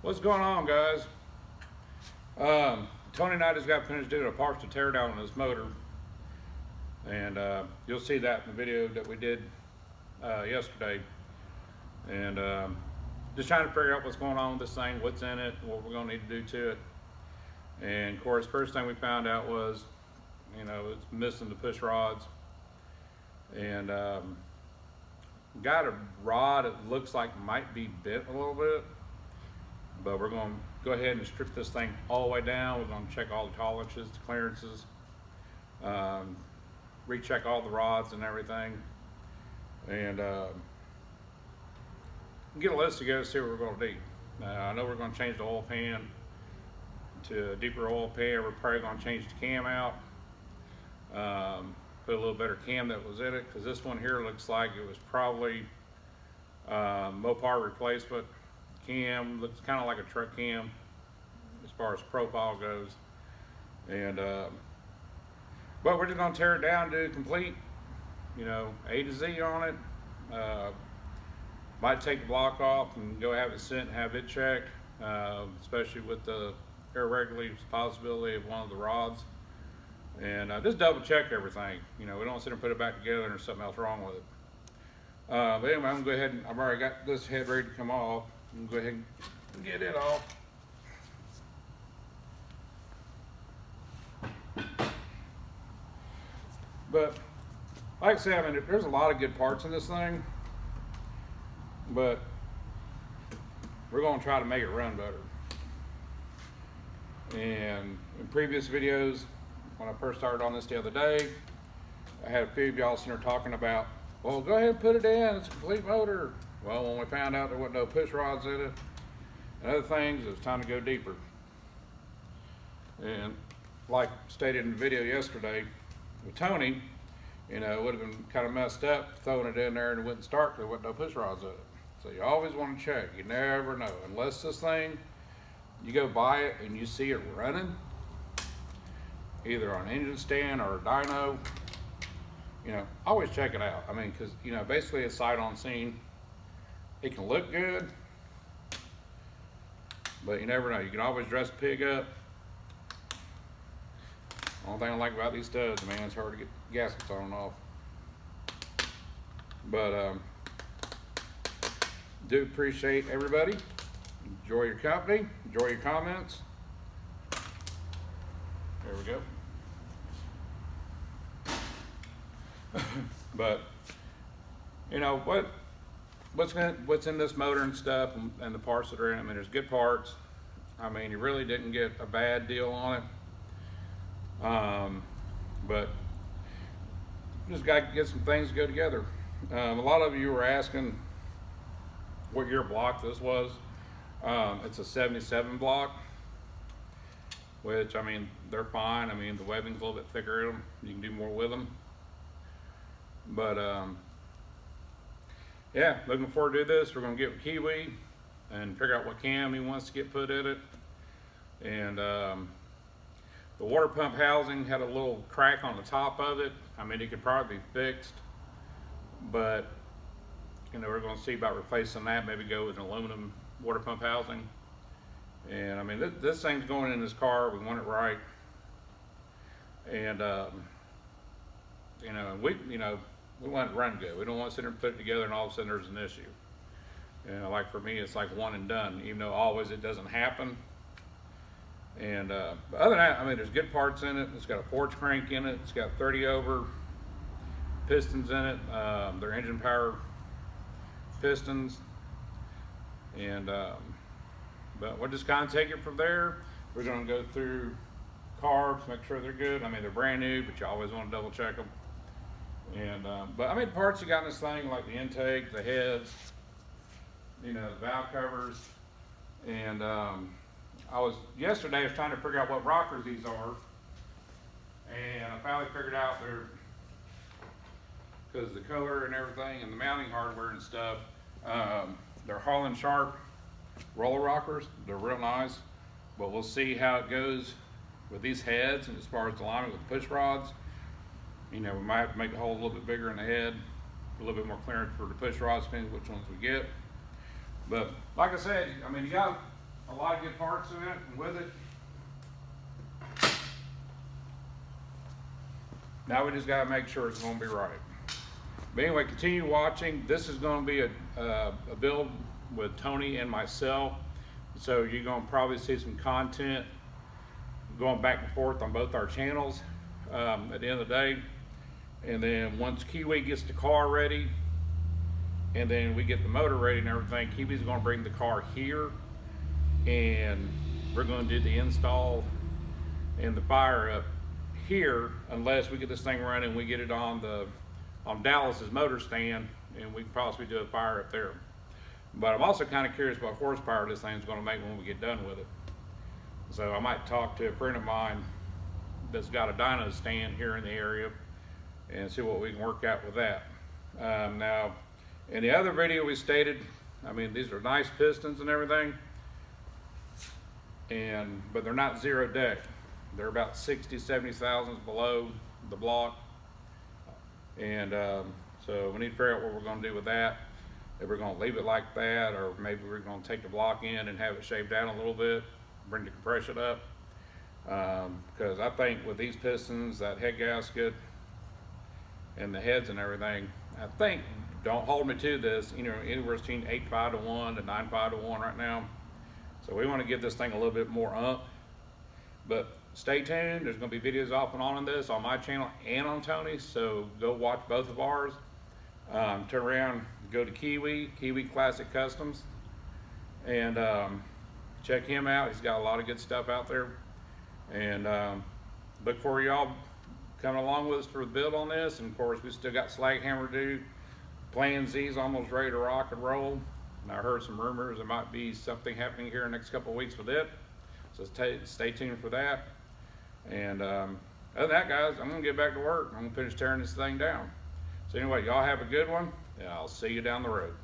What's going on, guys? Tony and I just got finished doing a partial teardown on this motor, and you'll see that in the video that we did yesterday. And just trying to figure out what's going on with this thing, what's in it, what we're going to need to do to it. And of course, first thing we found out was, it's missing the push rods, and got a rod that looks like might be bent a little bit. But we're going to go ahead and strip this thing all the way down. We're going to check all the tolerances, the clearances, recheck all the rods and everything, and get a list together to see what we're going to need. I know we're going to change the oil pan to a deeper oil pan. We're probably going to change the cam out, put a little better cam that was in it, because this one here looks like it was probably Mopar replacement. Cam looks kind of like a truck cam as far as profile goes, and but we're just gonna tear it down, do it complete, A to Z on it. Might take the block off and go have it sent and have it checked, especially with the irregularity possibility of one of the rods, and just double check everything. We don't sit and put it back together and there's something else wrong with it. But anyway, I'm gonna go ahead and I've already got this head ready to come off. I'm gonna go ahead and get it off. But like I said, there's a lot of good parts in this thing, but we're gonna try to make it run better. And in previous videos, when I first started on this the other day, I had a few of y'all sitting there talking about, well, go ahead and put it in, it's a complete motor. Well, when we found out there wasn't no push rods in it and other things, it was time to go deeper. And like stated in the video yesterday with Tony, it would have been kind of messed up throwing it in there and it wouldn't start because there wasn't no push rods in it. So you always want to check. You never know. Unless this thing, you go buy it and you see it running, either on engine stand or a dyno, always check it out. Because, basically it's sight on scene. It can look good, but you never know. You can always dress a pig up. Only thing I like about these studs, man, it's hard to get gaskets on and off. But do appreciate everybody. Enjoy your company. Enjoy your comments. There we go. But what's in this motor and stuff, and the parts that are in it. There's good parts. You really didn't get a bad deal on it. But just got to get some things to go together. A lot of you were asking what year block this was. It's a 77 block, which, they're fine. The webbing's a little bit thicker in them. You can do more with them. But, yeah, looking forward to this. We're going to get with Kiwi and figure out what cam he wants to get put in it. And the water pump housing had a little crack on the top of it. It could probably be fixed, but we're going to see about replacing that. Maybe go with an aluminum water pump housing. And this thing's going in this car. We want it right. And we want it to run good. We don't want to sit there and put it together and all of a sudden there's an issue. Like for me, it's like one and done, even though always it doesn't happen. And but other than that, there's good parts in it. It's got a forge crank in it. It's got 30 over pistons in it. They're engine power pistons. And but we'll just kind of take it from there. We're going to go through carbs, make sure they're good. They're brand new, but you always want to double check them. And but the parts you got in this thing, like the intake, the heads, the valve covers, and yesterday I was trying to figure out what rockers these are, and I finally figured out they're, because the color and everything and the mounting hardware and stuff, they're Holland Sharp roller rockers. They're real nice, but we'll see how it goes with these heads and as far as the alignment with the push rods. We might have to make the hole a little bit bigger in the head, a little bit more clearance for the push rods, depending which ones we get. But like I said, you got a lot of good parts in it and with it. Now we just gotta make sure it's gonna be right. But anyway, continue watching. This is gonna be a build with Tony and myself. So you're gonna probably see some content going back and forth on both our channels at the end of the day. And then once Kiwi gets the car ready, and then we get the motor ready and everything, Kiwi's gonna bring the car here, and we're gonna do the install and the fire up here, unless we get this thing running, we get it on Dallas's motor stand, and we can possibly do a fire up there. But I'm also kind of curious what horsepower this thing's gonna make when we get done with it. So I might talk to a friend of mine that's got a dyno stand here in the area and see what we can work out with that. Now, in the other video we stated, I mean, these are nice pistons and everything, but they're not zero deck. They're about 60, 70 thousandths below the block. And so we need to figure out what we're gonna do with that. If we're gonna leave it like that, or maybe we're gonna take the block in and have it shaved down a little bit, bring the compression up. Because I think with these pistons, that head gasket and the heads and everything, I think, don't hold me to this, you know, anywhere between 8.5 to 1 to 9.5 to 1 right now. So we want to give this thing a little bit more ump. But stay tuned, there's going to be videos off and on this on my channel and on Tony's, so go watch both of ours. Turn around, go to Kiwi Classic Customs, and check him out. He's got a lot of good stuff out there. And look for y'all coming along with us for the build on this. And of course, we still got Slag Hammer to do. Plan Z's almost ready to rock and roll. And I heard some rumors there might be something happening here in the next couple of weeks with it. So stay tuned for that. And other than that, guys, I'm gonna get back to work. I'm gonna finish tearing this thing down. So anyway, y'all have a good one, and I'll see you down the road.